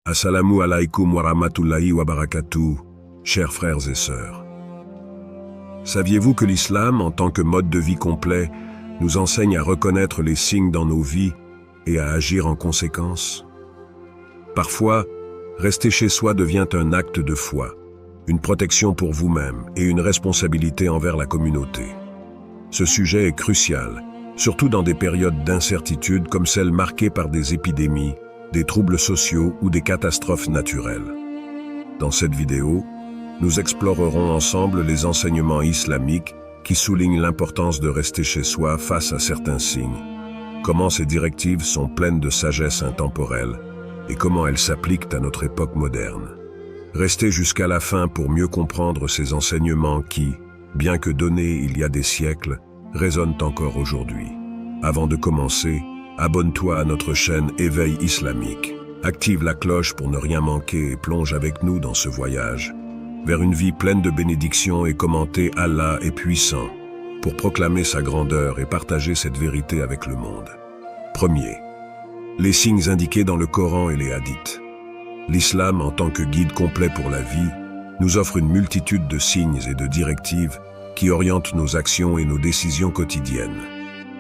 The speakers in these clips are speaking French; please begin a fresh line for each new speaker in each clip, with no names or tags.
Assalamu alaikum wa rahmatullahi wa barakatuh, chers frères et sœurs. Saviez-vous que l'islam, en tant que mode de vie complet, nous enseigne à reconnaître les signes dans nos vies et à agir en conséquence? Parfois, rester chez soi devient un acte de foi, une protection pour vous-même et une responsabilité envers la communauté. Ce sujet est crucial, surtout dans des périodes d'incertitude comme celles marquées par des épidémies, des troubles sociaux ou des catastrophes naturelles. Dans cette vidéo, nous explorerons ensemble les enseignements islamiques qui soulignent l'importance de rester chez soi face à certains signes, comment ces directives sont pleines de sagesse intemporelle et comment elles s'appliquent à notre époque moderne. Restez jusqu'à la fin pour mieux comprendre ces enseignements qui, bien que donnés il y a des siècles, résonnent encore aujourd'hui. Avant de commencer, abonne-toi à notre chaîne Éveil Islamique. Active la cloche pour ne rien manquer et plonge avec nous dans ce voyage vers une vie pleine de bénédictions et commenter Allah est puissant pour proclamer sa grandeur et partager cette vérité avec le monde. Premier, les signes indiqués dans le Coran et les hadiths. L'islam, en tant que guide complet pour la vie, nous offre une multitude de signes et de directives qui orientent nos actions et nos décisions quotidiennes.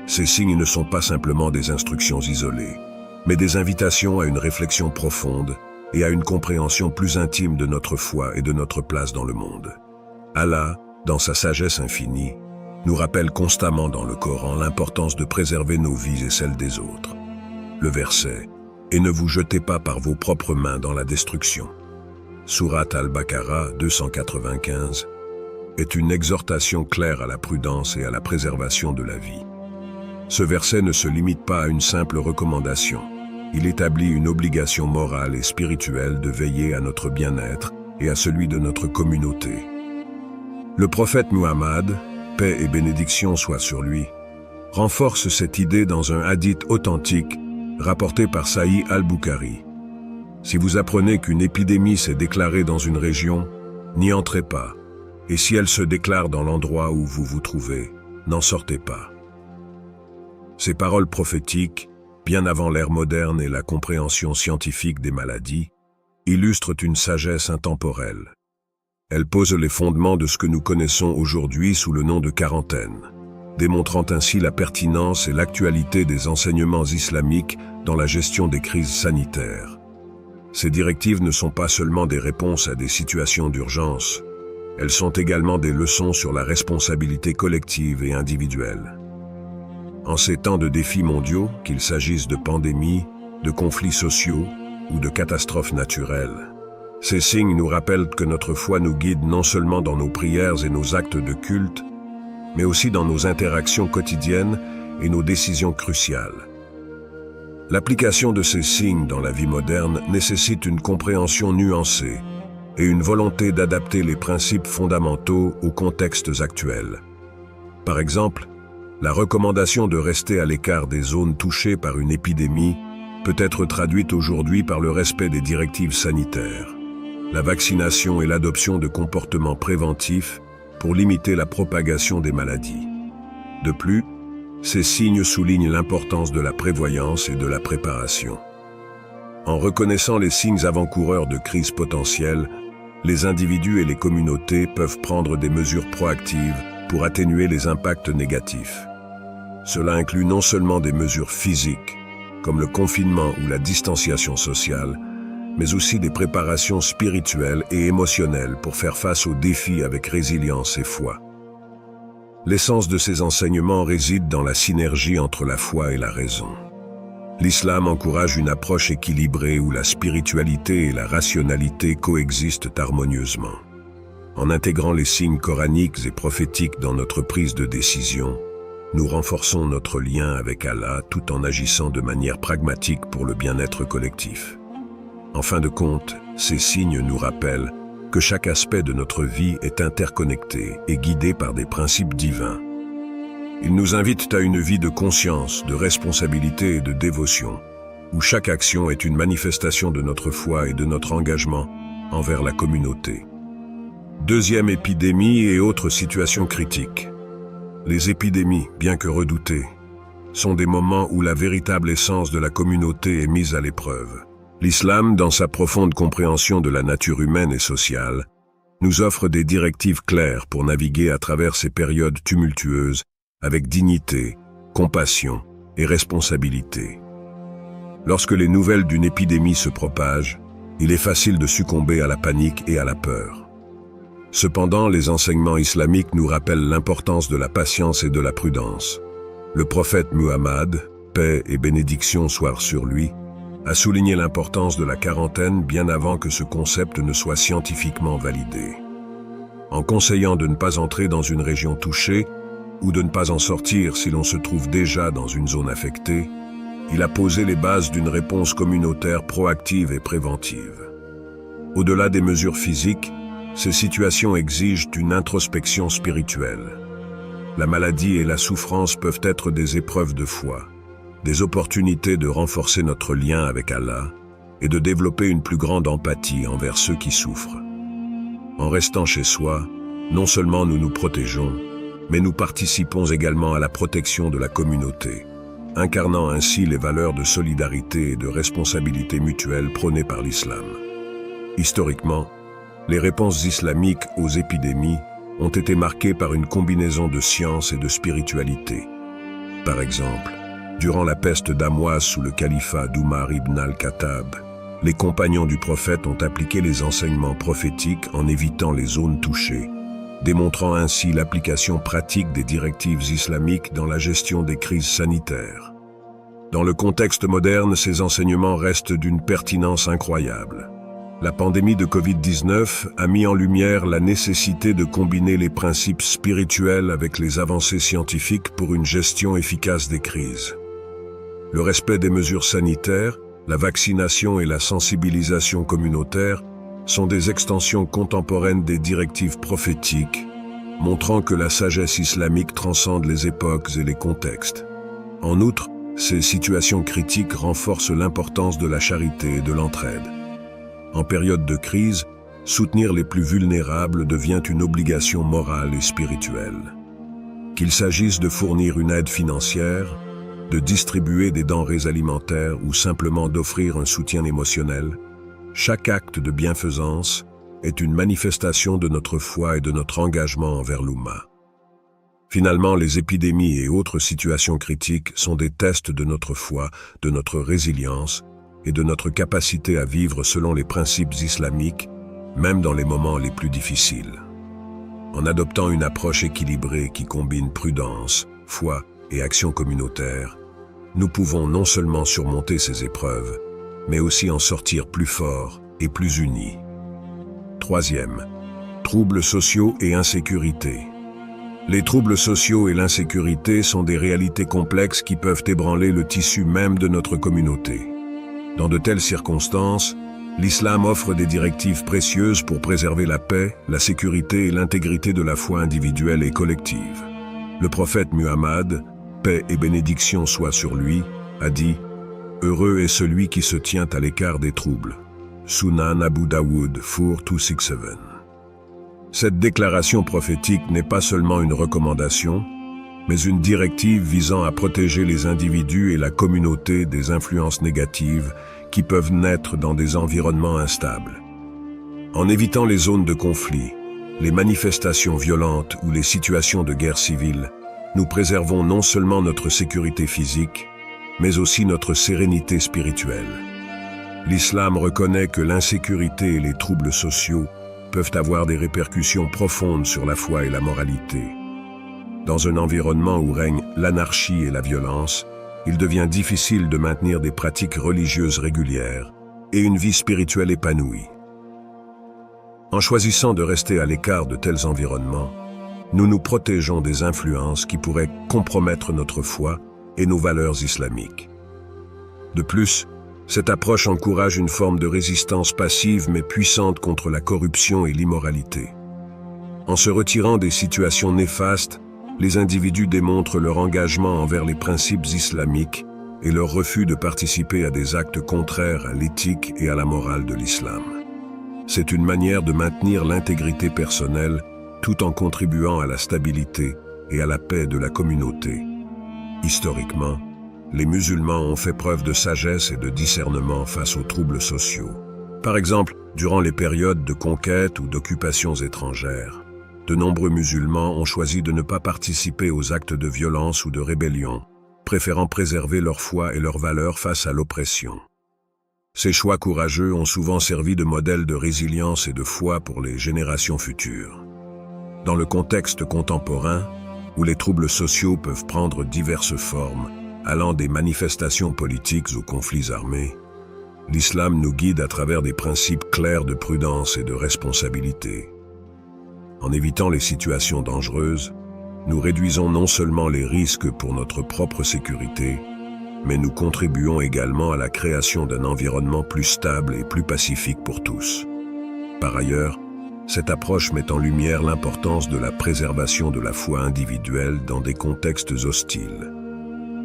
Ces signes ne sont pas simplement des instructions isolées, mais des invitations à une réflexion profonde et à une compréhension plus intime de notre foi et de notre place dans le monde. Allah, dans sa sagesse infinie, nous rappelle constamment dans le Coran l'importance de préserver nos vies et celles des autres. Le verset « Et ne vous jetez pas par vos propres mains dans la destruction » Sourate Al-Baqarah 295 est une exhortation claire à la prudence et à la préservation de la vie. Ce verset ne se limite pas à une simple recommandation. Il établit une obligation morale et spirituelle de veiller à notre bien-être et à celui de notre communauté. Le prophète Muhammad, paix et bénédiction soient sur lui, renforce cette idée dans un hadith authentique rapporté par Sahih al-Bukhari. Si vous apprenez qu'une épidémie s'est déclarée dans une région, n'y entrez pas, et si elle se déclare dans l'endroit où vous vous trouvez, n'en sortez pas. Ces paroles prophétiques, bien avant l'ère moderne et la compréhension scientifique des maladies, illustrent une sagesse intemporelle. Elles posent les fondements de ce que nous connaissons aujourd'hui sous le nom de quarantaine, démontrant ainsi la pertinence et l'actualité des enseignements islamiques dans la gestion des crises sanitaires. Ces directives ne sont pas seulement des réponses à des situations d'urgence, elles sont également des leçons sur la responsabilité collective et individuelle. En ces temps de défis mondiaux, qu'il s'agisse de pandémies, de conflits sociaux ou de catastrophes naturelles, ces signes nous rappellent que notre foi nous guide non seulement dans nos prières et nos actes de culte, mais aussi dans nos interactions quotidiennes et nos décisions cruciales. L'application de ces signes dans la vie moderne nécessite une compréhension nuancée et une volonté d'adapter les principes fondamentaux aux contextes actuels. Par exemple, la recommandation de rester à l'écart des zones touchées par une épidémie peut être traduite aujourd'hui par le respect des directives sanitaires, la vaccination et l'adoption de comportements préventifs pour limiter la propagation des maladies. De plus, ces signes soulignent l'importance de la prévoyance et de la préparation. En reconnaissant les signes avant-coureurs de crises potentielles, les individus et les communautés peuvent prendre des mesures proactives pour atténuer les impacts négatifs. Cela inclut non seulement des mesures physiques, comme le confinement ou la distanciation sociale, mais aussi des préparations spirituelles et émotionnelles pour faire face aux défis avec résilience et foi. L'essence de ces enseignements réside dans la synergie entre la foi et la raison. L'islam encourage une approche équilibrée où la spiritualité et la rationalité coexistent harmonieusement. En intégrant les signes coraniques et prophétiques dans notre prise de décision, nous renforçons notre lien avec Allah tout en agissant de manière pragmatique pour le bien-être collectif. En fin de compte, ces signes nous rappellent que chaque aspect de notre vie est interconnecté et guidé par des principes divins. Ils nous invitent à une vie de conscience, de responsabilité et de dévotion, où chaque action est une manifestation de notre foi et de notre engagement envers la communauté. Deuxième épidémie et autres situations critiques. Les épidémies, bien que redoutées, sont des moments où la véritable essence de la communauté est mise à l'épreuve. L'islam, dans sa profonde compréhension de la nature humaine et sociale, nous offre des directives claires pour naviguer à travers ces périodes tumultueuses avec dignité, compassion et responsabilité. Lorsque les nouvelles d'une épidémie se propagent, il est facile de succomber à la panique et à la peur. Cependant, les enseignements islamiques nous rappellent l'importance de la patience et de la prudence. Le prophète Muhammad, paix et bénédiction soient sur lui, a souligné l'importance de la quarantaine bien avant que ce concept ne soit scientifiquement validé. En conseillant de ne pas entrer dans une région touchée ou de ne pas en sortir si l'on se trouve déjà dans une zone affectée, il a posé les bases d'une réponse communautaire proactive et préventive. Au-delà des mesures physiques, ces situations exigent une introspection spirituelle. La maladie et la souffrance peuvent être des épreuves de foi, des opportunités de renforcer notre lien avec Allah et de développer une plus grande empathie envers ceux qui souffrent. En restant chez soi, non seulement nous nous protégeons, mais nous participons également à la protection de la communauté, incarnant ainsi les valeurs de solidarité et de responsabilité mutuelle prônées par l'islam. Historiquement, les réponses islamiques aux épidémies ont été marquées par une combinaison de science et de spiritualité. Par exemple, durant la peste d'Amwas sous le califat d'Umar ibn al-Khattab, les compagnons du prophète ont appliqué les enseignements prophétiques en évitant les zones touchées, démontrant ainsi l'application pratique des directives islamiques dans la gestion des crises sanitaires. Dans le contexte moderne, ces enseignements restent d'une pertinence incroyable. La pandémie de Covid-19 a mis en lumière la nécessité de combiner les principes spirituels avec les avancées scientifiques pour une gestion efficace des crises. Le respect des mesures sanitaires, la vaccination et la sensibilisation communautaire sont des extensions contemporaines des directives prophétiques, montrant que la sagesse islamique transcende les époques et les contextes. En outre, ces situations critiques renforcent l'importance de la charité et de l'entraide. En période de crise, soutenir les plus vulnérables devient une obligation morale et spirituelle. Qu'il s'agisse de fournir une aide financière, de distribuer des denrées alimentaires ou simplement d'offrir un soutien émotionnel, chaque acte de bienfaisance est une manifestation de notre foi et de notre engagement envers l'Oumma. Finalement, les épidémies et autres situations critiques sont des tests de notre foi, de notre résilience et de notre capacité à vivre selon les principes islamiques, même dans les moments les plus difficiles. En adoptant une approche équilibrée qui combine prudence, foi et action communautaire, nous pouvons non seulement surmonter ces épreuves, mais aussi en sortir plus forts et plus unis. Troisième, troubles sociaux et insécurité. Les troubles sociaux et l'insécurité sont des réalités complexes qui peuvent ébranler le tissu même de notre communauté. Dans de telles circonstances, l'islam offre des directives précieuses pour préserver la paix, la sécurité et l'intégrité de la foi individuelle et collective. Le prophète Muhammad, paix et bénédiction soient sur lui, a dit « Heureux est celui qui se tient à l'écart des troubles ». Sunan Abu Dawood 4267. Cette déclaration prophétique n'est pas seulement une recommandation, mais une directive visant à protéger les individus et la communauté des influences négatives qui peuvent naître dans des environnements instables. En évitant les zones de conflit, les manifestations violentes ou les situations de guerre civile, nous préservons non seulement notre sécurité physique, mais aussi notre sérénité spirituelle. L'islam reconnaît que l'insécurité et les troubles sociaux peuvent avoir des répercussions profondes sur la foi et la moralité. Dans un environnement où règne l'anarchie et la violence, il devient difficile de maintenir des pratiques religieuses régulières et une vie spirituelle épanouie. En choisissant de rester à l'écart de tels environnements, nous nous protégeons des influences qui pourraient compromettre notre foi et nos valeurs islamiques. De plus, cette approche encourage une forme de résistance passive mais puissante contre la corruption et l'immoralité. En se retirant des situations néfastes, les individus démontrent leur engagement envers les principes islamiques et leur refus de participer à des actes contraires à l'éthique et à la morale de l'islam. C'est une manière de maintenir l'intégrité personnelle tout en contribuant à la stabilité et à la paix de la communauté. Historiquement, les musulmans ont fait preuve de sagesse et de discernement face aux troubles sociaux. Par exemple, durant les périodes de conquête ou d'occupations étrangères, de nombreux musulmans ont choisi de ne pas participer aux actes de violence ou de rébellion, préférant préserver leur foi et leurs valeurs face à l'oppression. Ces choix courageux ont souvent servi de modèle de résilience et de foi pour les générations futures. Dans le contexte contemporain, où les troubles sociaux peuvent prendre diverses formes, allant des manifestations politiques aux conflits armés, l'islam nous guide à travers des principes clairs de prudence et de responsabilité. En évitant les situations dangereuses, nous réduisons non seulement les risques pour notre propre sécurité, mais nous contribuons également à la création d'un environnement plus stable et plus pacifique pour tous. Par ailleurs, cette approche met en lumière l'importance de la préservation de la foi individuelle dans des contextes hostiles.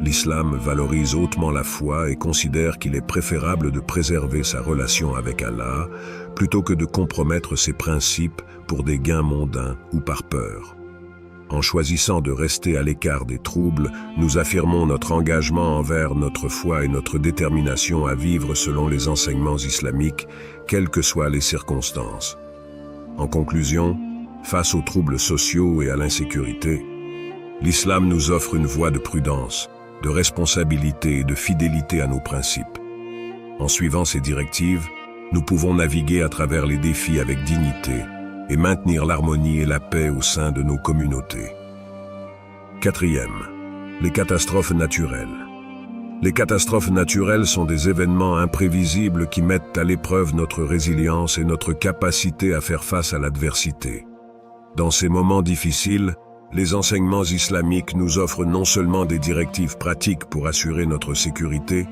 L'islam valorise hautement la foi et considère qu'il est préférable de préserver sa relation avec Allah plutôt que de compromettre ses principes pour des gains mondains ou par peur. En choisissant de rester à l'écart des troubles, nous affirmons notre engagement envers notre foi et notre détermination à vivre selon les enseignements islamiques, quelles que soient les circonstances. En conclusion, face aux troubles sociaux et à l'insécurité, l'islam nous offre une voie de prudence, de responsabilité et de fidélité à nos principes. En suivant ces directives, nous pouvons naviguer à travers les défis avec dignité et maintenir l'harmonie et la paix au sein de nos communautés. Quatrième, les catastrophes naturelles. Les catastrophes naturelles sont des événements imprévisibles qui mettent à l'épreuve notre résilience et notre capacité à faire face à l'adversité. Dans ces moments difficiles, les enseignements islamiques nous offrent non seulement des directives pratiques pour assurer notre sécurité,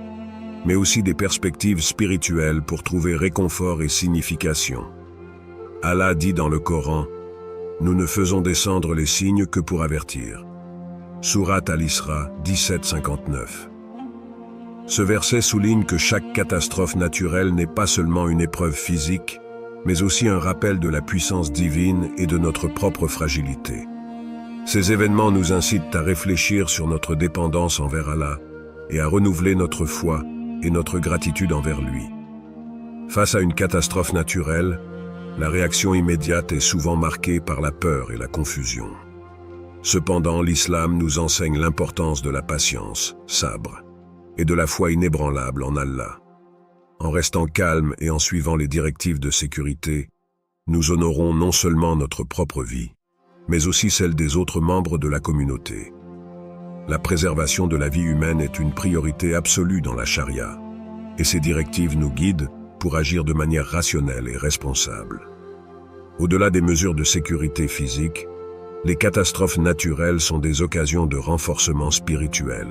mais aussi des perspectives spirituelles pour trouver réconfort et signification. Allah dit dans le Coran, « Nous ne faisons descendre les signes que pour avertir ». Sourate Al-Isra 17:59. Ce verset souligne que chaque catastrophe naturelle n'est pas seulement une épreuve physique, mais aussi un rappel de la puissance divine et de notre propre fragilité. Ces événements nous incitent à réfléchir sur notre dépendance envers Allah et à renouveler notre foi et notre gratitude envers lui. Face à une catastrophe naturelle, la réaction immédiate est souvent marquée par la peur et la confusion. Cependant, l'islam nous enseigne l'importance de la patience, sabre, et de la foi inébranlable en Allah. En restant calmes et en suivant les directives de sécurité, nous honorons non seulement notre propre vie, mais aussi celle des autres membres de la communauté. La préservation de la vie humaine est une priorité absolue dans la charia, et ces directives nous guident pour agir de manière rationnelle et responsable. Au-delà des mesures de sécurité physique, les catastrophes naturelles sont des occasions de renforcement spirituel.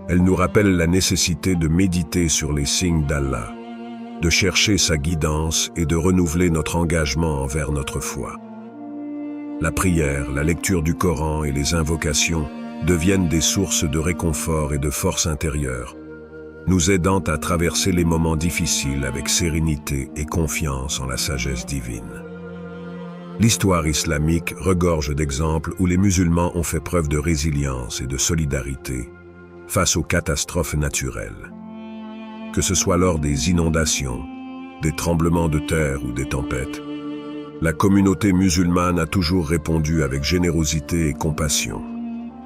Elles nous rappellent la nécessité de méditer sur les signes d'Allah, de chercher sa guidance et de renouveler notre engagement envers notre foi. La prière, la lecture du Coran et les invocations deviennent des sources de réconfort et de force intérieure, nous aidant à traverser les moments difficiles avec sérénité et confiance en la sagesse divine. L'histoire islamique regorge d'exemples où les musulmans ont fait preuve de résilience et de solidarité face aux catastrophes naturelles. Que ce soit lors des inondations, des tremblements de terre ou des tempêtes, la communauté musulmane a toujours répondu avec générosité et compassion,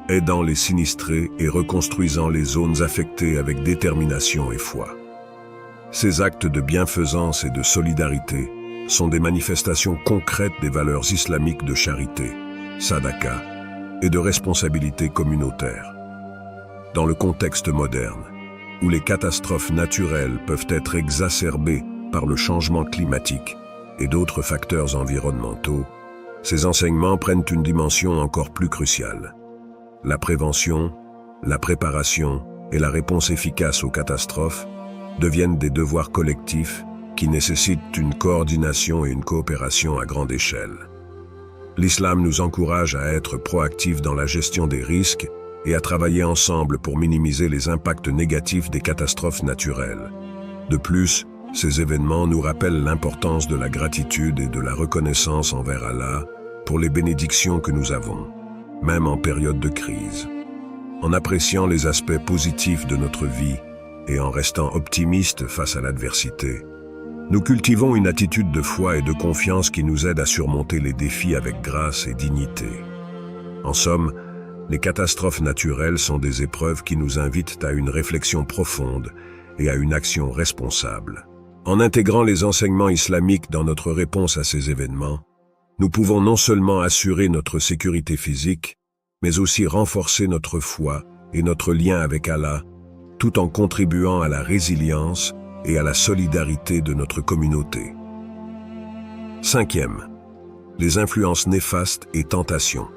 aidant les sinistrés et reconstruisant les zones affectées avec détermination et foi. Ces actes de bienfaisance et de solidarité sont des manifestations concrètes des valeurs islamiques de charité, sadaqa, et de responsabilité communautaire. Dans le contexte moderne, où les catastrophes naturelles peuvent être exacerbées par le changement climatique et d'autres facteurs environnementaux, ces enseignements prennent une dimension encore plus cruciale. La prévention, la préparation et la réponse efficace aux catastrophes deviennent des devoirs collectifs qui nécessitent une coordination et une coopération à grande échelle. L'islam nous encourage à être proactifs dans la gestion des risques et à travailler ensemble pour minimiser les impacts négatifs des catastrophes naturelles. De plus, ces événements nous rappellent l'importance de la gratitude et de la reconnaissance envers Allah pour les bénédictions que nous avons, même en période de crise. en appréciant les aspects positifs de notre vie et en restant optimistes face à l'adversité. Nous cultivons une attitude de foi et de confiance qui nous aide à surmonter les défis avec grâce et dignité. En somme, les catastrophes naturelles sont des épreuves qui nous invitent à une réflexion profonde et à une action responsable. En intégrant les enseignements islamiques dans notre réponse à ces événements, nous pouvons non seulement assurer notre sécurité physique, mais aussi renforcer notre foi et notre lien avec Allah, tout en contribuant à la résilience et à la solidarité de notre communauté. Cinquième, les influences néfastes et tentations.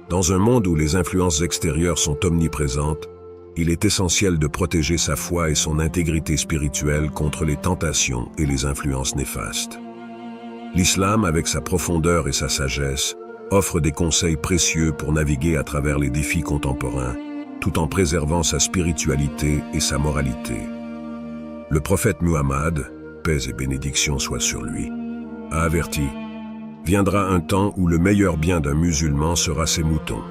Dans un monde où les influences extérieures sont omniprésentes, il est essentiel de protéger sa foi et son intégrité spirituelle contre les tentations et les influences néfastes. L'islam, avec sa profondeur et sa sagesse, offre des conseils précieux pour naviguer à travers les défis contemporains, tout en préservant sa spiritualité et sa moralité. Le prophète Muhammad, paix et bénédiction soient sur lui, a averti: « Viendra un temps où le meilleur bien d'un musulman sera ses moutons,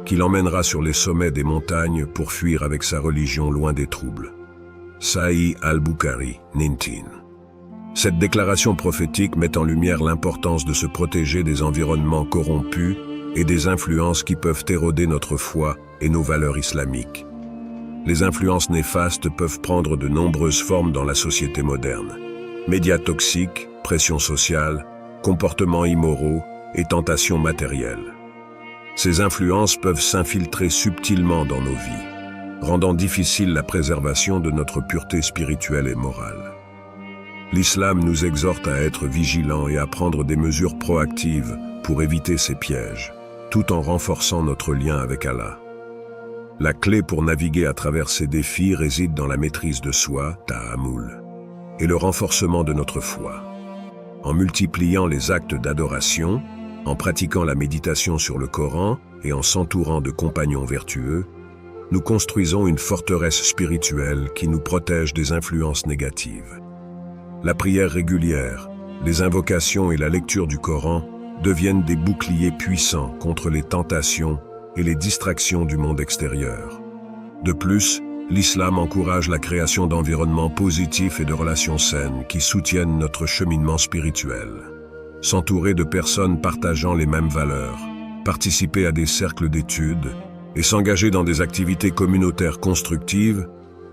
qu'il emmènera sur les sommets des montagnes pour fuir avec sa religion loin des troubles. » Sahih al-Bukhari, Nintin. Cette déclaration prophétique met en lumière l'importance de se protéger des environnements corrompus et des influences qui peuvent éroder notre foi et nos valeurs islamiques. Les influences néfastes peuvent prendre de nombreuses formes dans la société moderne. Médias toxiques, pression sociale, comportements immoraux et tentations matérielles. Ces influences peuvent s'infiltrer subtilement dans nos vies, rendant difficile la préservation de notre pureté spirituelle et morale. L'islam nous exhorte à être vigilants et à prendre des mesures proactives pour éviter ces pièges, tout en renforçant notre lien avec Allah. La clé pour naviguer à travers ces défis réside dans la maîtrise de soi, ta'ammul, et le renforcement de notre foi. En multipliant les actes d'adoration, en pratiquant la méditation sur le Coran et en s'entourant de compagnons vertueux, nous construisons une forteresse spirituelle qui nous protège des influences négatives. La prière régulière, les invocations et la lecture du Coran deviennent des boucliers puissants contre les tentations et les distractions du monde extérieur. De plus, l'islam encourage la création d'environnements positifs et de relations saines qui soutiennent notre cheminement spirituel. S'entourer de personnes partageant les mêmes valeurs, participer à des cercles d'études et s'engager dans des activités communautaires constructives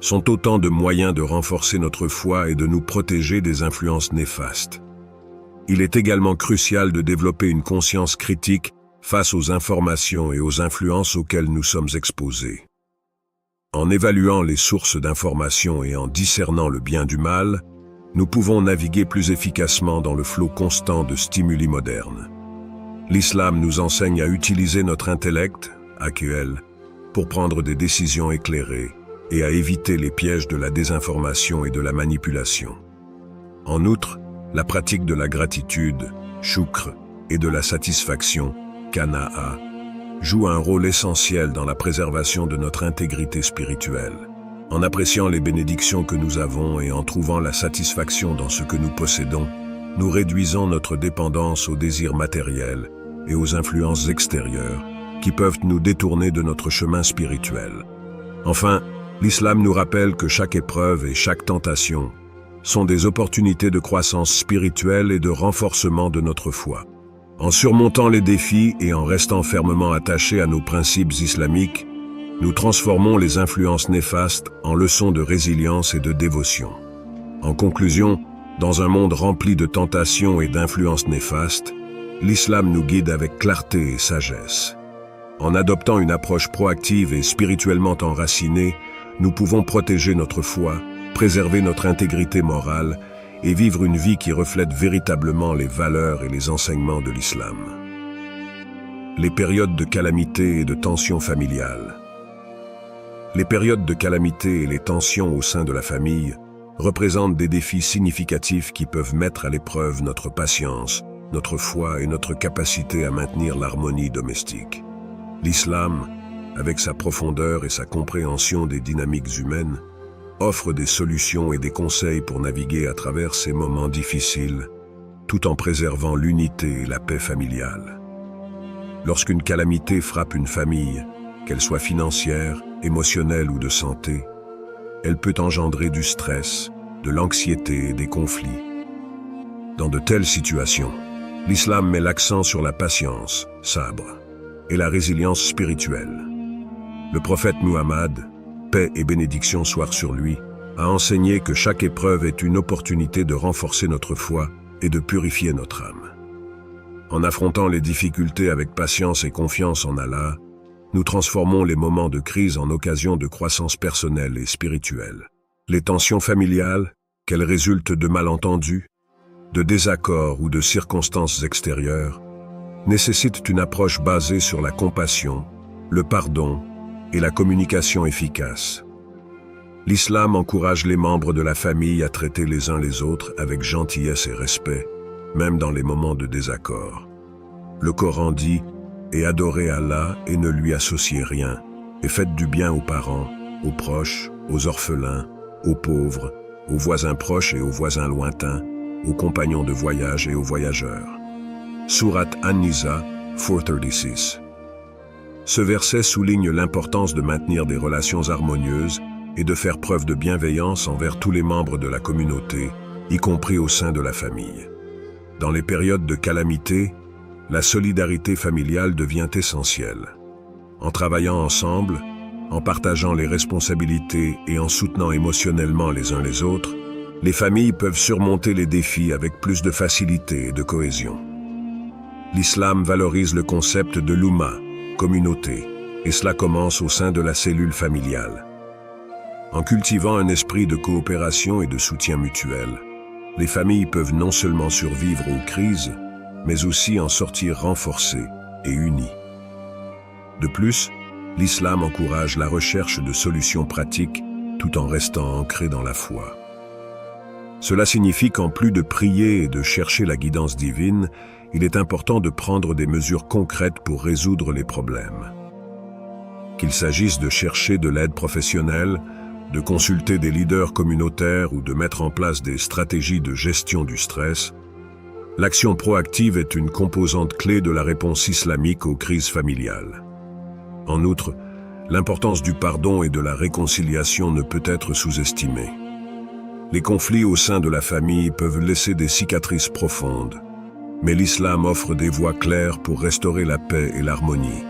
sont autant de moyens de renforcer notre foi et de nous protéger des influences néfastes. Il est également crucial de développer une conscience critique face aux informations et aux influences auxquelles nous sommes exposés. En évaluant les sources d'informations et en discernant le bien du mal, nous pouvons naviguer plus efficacement dans le flot constant de stimuli modernes. L'islam nous enseigne à utiliser notre intellect, AQL, pour prendre des décisions éclairées et à éviter les pièges de la désinformation et de la manipulation. En outre, la pratique de la gratitude, shukr, et de la satisfaction, qana'a, joue un rôle essentiel dans la préservation de notre intégrité spirituelle. En appréciant les bénédictions que nous avons et en trouvant la satisfaction dans ce que nous possédons, nous réduisons notre dépendance aux désirs matériels et aux influences extérieures qui peuvent nous détourner de notre chemin spirituel. Enfin, l'islam nous rappelle que chaque épreuve et chaque tentation sont des opportunités de croissance spirituelle et de renforcement de notre foi. En surmontant les défis et en restant fermement attachés à nos principes islamiques, nous transformons les influences néfastes en leçons de résilience et de dévotion. En conclusion, dans un monde rempli de tentations et d'influences néfastes, l'islam nous guide avec clarté et sagesse. En adoptant une approche proactive et spirituellement enracinée, nous pouvons protéger notre foi, préserver notre intégrité morale et vivre une vie qui reflète véritablement les valeurs et les enseignements de l'islam. Les périodes de calamité et de tensions familiales. Les périodes de calamité et les tensions au sein de la famille représentent des défis significatifs qui peuvent mettre à l'épreuve notre patience, notre foi et notre capacité à maintenir l'harmonie domestique. L'islam, avec sa profondeur et sa compréhension des dynamiques humaines, offre des solutions et des conseils pour naviguer à travers ces moments difficiles, tout en préservant l'unité et la paix familiale. Lorsqu'une calamité frappe une famille, qu'elle soit financière, émotionnelle ou de santé, elle peut engendrer du stress, de l'anxiété et des conflits. Dans de telles situations, l'islam met l'accent sur la patience, sabre, et la résilience spirituelle. Le prophète Muhammad, paix et bénédiction soient sur lui, a enseigné que chaque épreuve est une opportunité de renforcer notre foi et de purifier notre âme. En affrontant les difficultés avec patience et confiance en Allah, nous transformons les moments de crise en occasions de croissance personnelle et spirituelle. Les tensions familiales, qu'elles résultent de malentendus, de désaccords ou de circonstances extérieures, nécessitent une approche basée sur la compassion, le pardon et la communication efficace. L'islam encourage les membres de la famille à traiter les uns les autres avec gentillesse et respect, même dans les moments de désaccord. Le Coran dit « Et adorez Allah et ne lui associez rien, et faites du bien aux parents, aux proches, aux orphelins, aux pauvres, aux voisins proches et aux voisins lointains, aux compagnons de voyage et aux voyageurs. » Sourate An-Nisa 436. Ce verset souligne l'importance de maintenir des relations harmonieuses et de faire preuve de bienveillance envers tous les membres de la communauté, y compris au sein de la famille. Dans les périodes de calamité, la solidarité familiale devient essentielle. En travaillant ensemble, en partageant les responsabilités et en soutenant émotionnellement les uns les autres, les familles peuvent surmonter les défis avec plus de facilité et de cohésion. L'islam valorise le concept de l'Oumma, communauté, et cela commence au sein de la cellule familiale. En cultivant un esprit de coopération et de soutien mutuel, les familles peuvent non seulement survivre aux crises, mais aussi en sortir renforcées et unies. De plus, l'islam encourage la recherche de solutions pratiques tout en restant ancré dans la foi. Cela signifie qu'en plus de prier et de chercher la guidance divine, il est important de prendre des mesures concrètes pour résoudre les problèmes. Qu'il s'agisse de chercher de l'aide professionnelle, de consulter des leaders communautaires ou de mettre en place des stratégies de gestion du stress, l'action proactive est une composante clé de la réponse islamique aux crises familiales. En outre, l'importance du pardon et de la réconciliation ne peut être sous-estimée. Les conflits au sein de la famille peuvent laisser des cicatrices profondes, mais l'islam offre des voies claires pour restaurer la paix et l'harmonie.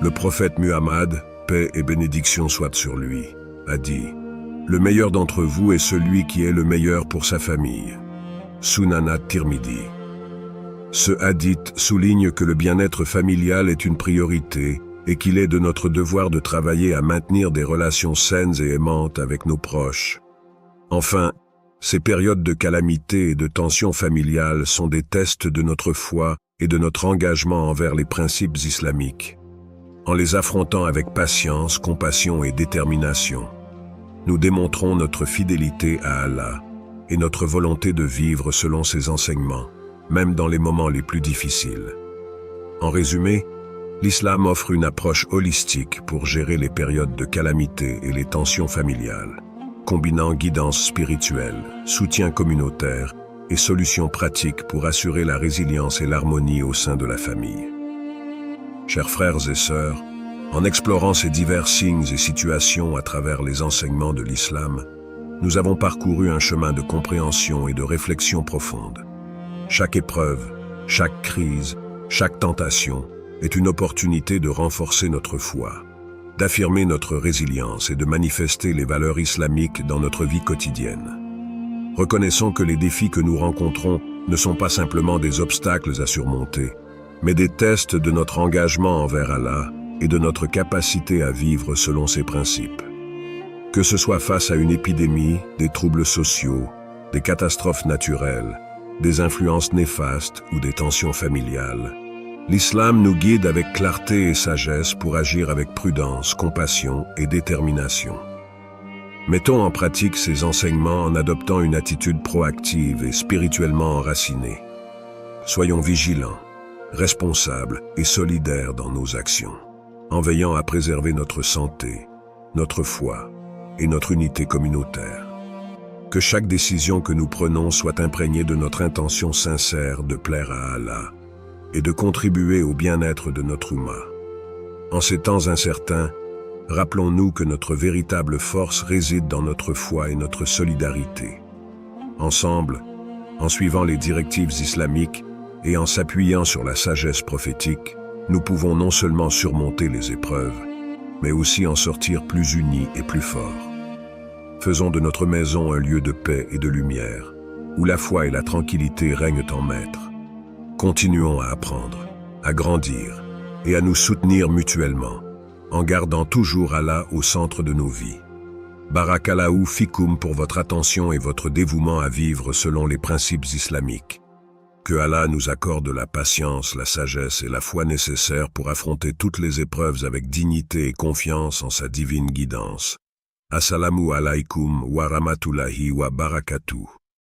Le prophète Muhammad, paix et bénédiction soient sur lui, a dit « Le meilleur d'entre vous est celui qui est le meilleur pour sa famille. » Sunan at-Tirmidhi. Ce hadith souligne que le bien-être familial est une priorité et qu'il est de notre devoir de travailler à maintenir des relations saines et aimantes avec nos proches. Enfin, ces périodes de calamité et de tension familiale sont des tests de notre foi et de notre engagement envers les principes islamiques. En les affrontant avec patience, compassion et détermination, nous démontrons notre fidélité à Allah et notre volonté de vivre selon ses enseignements, même dans les moments les plus difficiles. En résumé, l'islam offre une approche holistique pour gérer les périodes de calamité et les tensions familiales, combinant guidance spirituelle, soutien communautaire et solutions pratiques pour assurer la résilience et l'harmonie au sein de la famille. Chers frères et sœurs, en explorant ces divers signes et situations à travers les enseignements de l'islam, nous avons parcouru un chemin de compréhension et de réflexion profonde. Chaque épreuve, chaque crise, chaque tentation est une opportunité de renforcer notre foi, d'affirmer notre résilience et de manifester les valeurs islamiques dans notre vie quotidienne. Reconnaissons que les défis que nous rencontrons ne sont pas simplement des obstacles à surmonter, mais des tests de notre engagement envers Allah et de notre capacité à vivre selon ses principes. Que ce soit face à une épidémie, des troubles sociaux, des catastrophes naturelles, des influences néfastes ou des tensions familiales, l'islam nous guide avec clarté et sagesse pour agir avec prudence, compassion et détermination. Mettons en pratique ces enseignements en adoptant une attitude proactive et spirituellement enracinée. Soyons vigilants, responsables et solidaires dans nos actions, en veillant à préserver notre santé, notre foi et notre unité communautaire. Que chaque décision que nous prenons soit imprégnée de notre intention sincère de plaire à Allah et de contribuer au bien-être de notre Oumma. En ces temps incertains, rappelons-nous que notre véritable force réside dans notre foi et notre solidarité. Ensemble, en suivant les directives islamiques et en s'appuyant sur la sagesse prophétique, nous pouvons non seulement surmonter les épreuves, mais aussi en sortir plus unis et plus forts. Faisons de notre maison un lieu de paix et de lumière, où la foi et la tranquillité règnent en maître. Continuons à apprendre, à grandir et à nous soutenir mutuellement, en gardant toujours Allah au centre de nos vies. Barakallahu fikoum pour votre attention et votre dévouement à vivre selon les principes islamiques. Que Allah nous accorde la patience, la sagesse et la foi nécessaires pour affronter toutes les épreuves avec dignité et confiance en sa divine guidance. Assalamu alaikum wa rahmatullahi wa barakatuh.